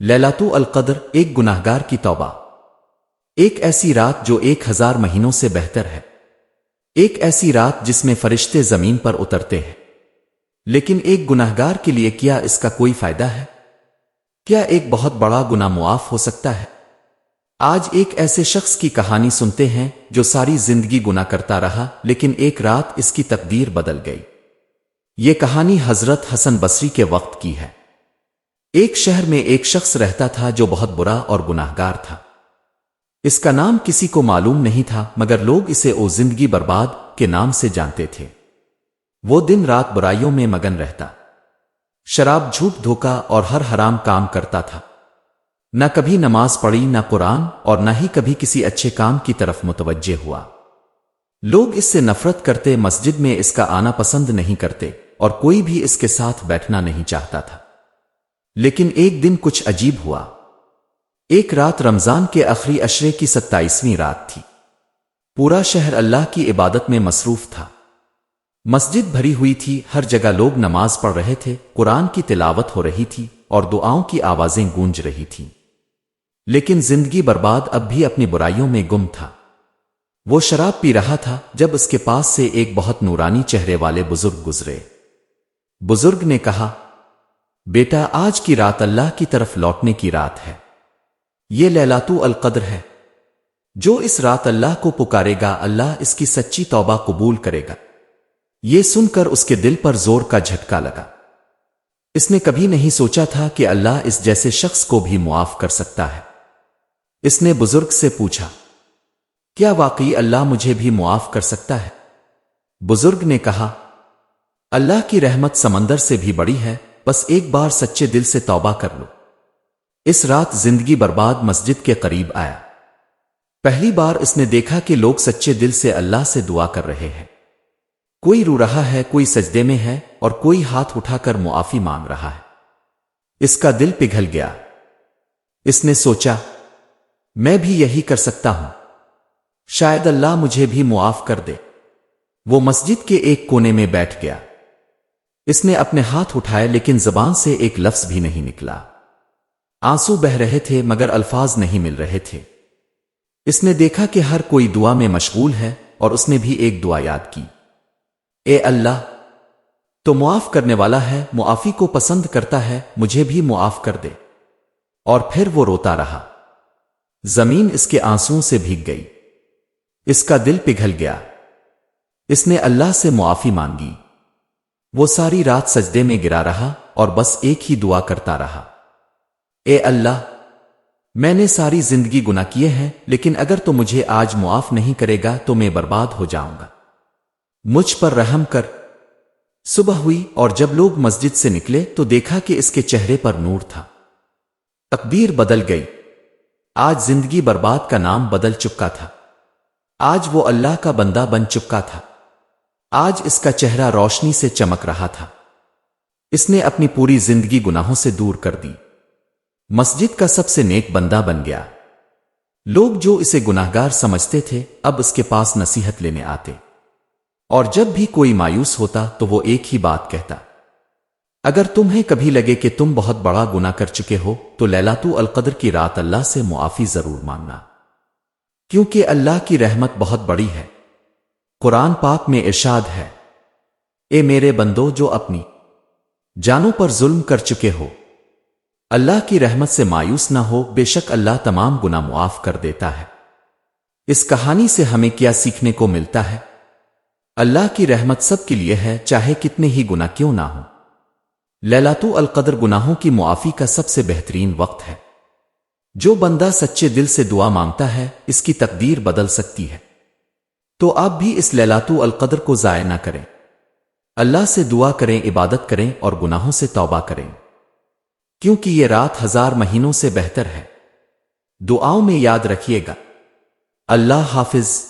لیلۃ القدر ایک گناہگار کی توبہ، ایک ایسی رات جو 1000 مہینوں سے بہتر ہے، ایک ایسی رات جس میں فرشتے زمین پر اترتے ہیں۔ لیکن ایک گناہگار کے لیے کیا اس کا کوئی فائدہ ہے؟ کیا ایک بہت بڑا گناہ معاف ہو سکتا ہے؟ آج ایک ایسے شخص کی کہانی سنتے ہیں جو ساری زندگی گناہ کرتا رہا، لیکن ایک رات اس کی تقدیر بدل گئی۔ یہ کہانی حضرت حسن بصری کے وقت کی ہے۔ ایک شہر میں ایک شخص رہتا تھا جو بہت برا اور گناہگار تھا۔ اس کا نام کسی کو معلوم نہیں تھا، مگر لوگ اسے او زندگی برباد کے نام سے جانتے تھے۔ وہ دن رات برائیوں میں مگن رہتا، شراب، جھوٹ، دھوکہ اور ہر حرام کام کرتا تھا۔ نہ کبھی نماز پڑھی، نہ قرآن، اور نہ ہی کبھی کسی اچھے کام کی طرف متوجہ ہوا۔ لوگ اس سے نفرت کرتے، مسجد میں اس کا آنا پسند نہیں کرتے، اور کوئی بھی اس کے ساتھ بیٹھنا نہیں چاہتا تھا۔ لیکن ایک دن کچھ عجیب ہوا۔ ایک رات رمضان کے آخری عشرے کی 27ویں رات تھی۔ پورا شہر اللہ کی عبادت میں مصروف تھا۔ مسجد بھری ہوئی تھی، ہر جگہ لوگ نماز پڑھ رہے تھے، قرآن کی تلاوت ہو رہی تھی اور دعاؤں کی آوازیں گونج رہی تھیں۔ لیکن زندگی برباد اب بھی اپنی برائیوں میں گم تھا۔ وہ شراب پی رہا تھا جب اس کے پاس سے ایک بہت نورانی چہرے والے بزرگ گزرے۔ بزرگ نے کہا، بیٹا، آج کی رات اللہ کی طرف لوٹنے کی رات ہے۔ یہ لیلۃ القدر ہے۔ جو اس رات اللہ کو پکارے گا، اللہ اس کی سچی توبہ قبول کرے گا۔ یہ سن کر اس کے دل پر زور کا جھٹکا لگا۔ اس نے کبھی نہیں سوچا تھا کہ اللہ اس جیسے شخص کو بھی معاف کر سکتا ہے۔ اس نے بزرگ سے پوچھا، کیا واقعی اللہ مجھے بھی معاف کر سکتا ہے؟ بزرگ نے کہا، اللہ کی رحمت سمندر سے بھی بڑی ہے، بس ایک بار سچے دل سے توبہ کر لو۔ اس رات زندگی برباد مسجد کے قریب آیا۔ پہلی بار اس نے دیکھا کہ لوگ سچے دل سے اللہ سے دعا کر رہے ہیں۔ کوئی رو رہا ہے، کوئی سجدے میں ہے، اور کوئی ہاتھ اٹھا کر معافی مانگ رہا ہے۔ اس کا دل پگھل گیا۔ اس نے سوچا، میں بھی یہی کر سکتا ہوں، شاید اللہ مجھے بھی معاف کر دے۔ وہ مسجد کے ایک کونے میں بیٹھ گیا۔ اس نے اپنے ہاتھ اٹھائے، لیکن زبان سے ایک لفظ بھی نہیں نکلا۔ آنسو بہ رہے تھے مگر الفاظ نہیں مل رہے تھے۔ اس نے دیکھا کہ ہر کوئی دعا میں مشغول ہے، اور اس نے بھی ایک دعا یاد کی، اے اللہ، تو معاف کرنے والا ہے، معافی کو پسند کرتا ہے، مجھے بھی معاف کر دے۔ اور پھر وہ روتا رہا۔ زمین اس کے آنسوؤں سے بھیگ گئی۔ اس کا دل پگھل گیا۔ اس نے اللہ سے معافی مانگی۔ وہ ساری رات سجدے میں گرا رہا اور بس ایک ہی دعا کرتا رہا، اے اللہ، میں نے ساری زندگی گناہ کیے ہیں، لیکن اگر تو مجھے آج معاف نہیں کرے گا تو میں برباد ہو جاؤں گا، مجھ پر رحم کر۔ صبح ہوئی اور جب لوگ مسجد سے نکلے تو دیکھا کہ اس کے چہرے پر نور تھا۔ تقدیر بدل گئی۔ آج زندگی برباد کا نام بدل چکا تھا۔ آج وہ اللہ کا بندہ بن چکا تھا۔ آج اس کا چہرہ روشنی سے چمک رہا تھا۔ اس نے اپنی پوری زندگی گناہوں سے دور کر دی۔ مسجد کا سب سے نیک بندہ بن گیا۔ لوگ جو اسے گناہگار سمجھتے تھے اب اس کے پاس نصیحت لینے آتے، اور جب بھی کوئی مایوس ہوتا تو وہ ایک ہی بات کہتا، اگر تمہیں کبھی لگے کہ تم بہت بڑا گناہ کر چکے ہو تو لیلۃ القدر کی رات اللہ سے معافی ضرور مانگنا، کیونکہ اللہ کی رحمت بہت بڑی ہے۔ قرآن پاک میں ارشاد ہے، اے میرے بندو جو اپنی جانوں پر ظلم کر چکے ہو، اللہ کی رحمت سے مایوس نہ ہو، بے شک اللہ تمام گناہ معاف کر دیتا ہے۔ اس کہانی سے ہمیں کیا سیکھنے کو ملتا ہے؟ اللہ کی رحمت سب کے لیے ہے، چاہے کتنے ہی گناہ کیوں نہ ہوں۔ لیلۃ القدر گناہوں کی معافی کا سب سے بہترین وقت ہے۔ جو بندہ سچے دل سے دعا مانگتا ہے اس کی تقدیر بدل سکتی ہے۔ تو آپ بھی اس لیلۃ القدر کو ضائع نہ کریں۔ اللہ سے دعا کریں، عبادت کریں اور گناہوں سے توبہ کریں، کیونکہ یہ رات 1000 مہینوں سے بہتر ہے۔ دعاؤں میں یاد رکھیے گا۔ اللہ حافظ۔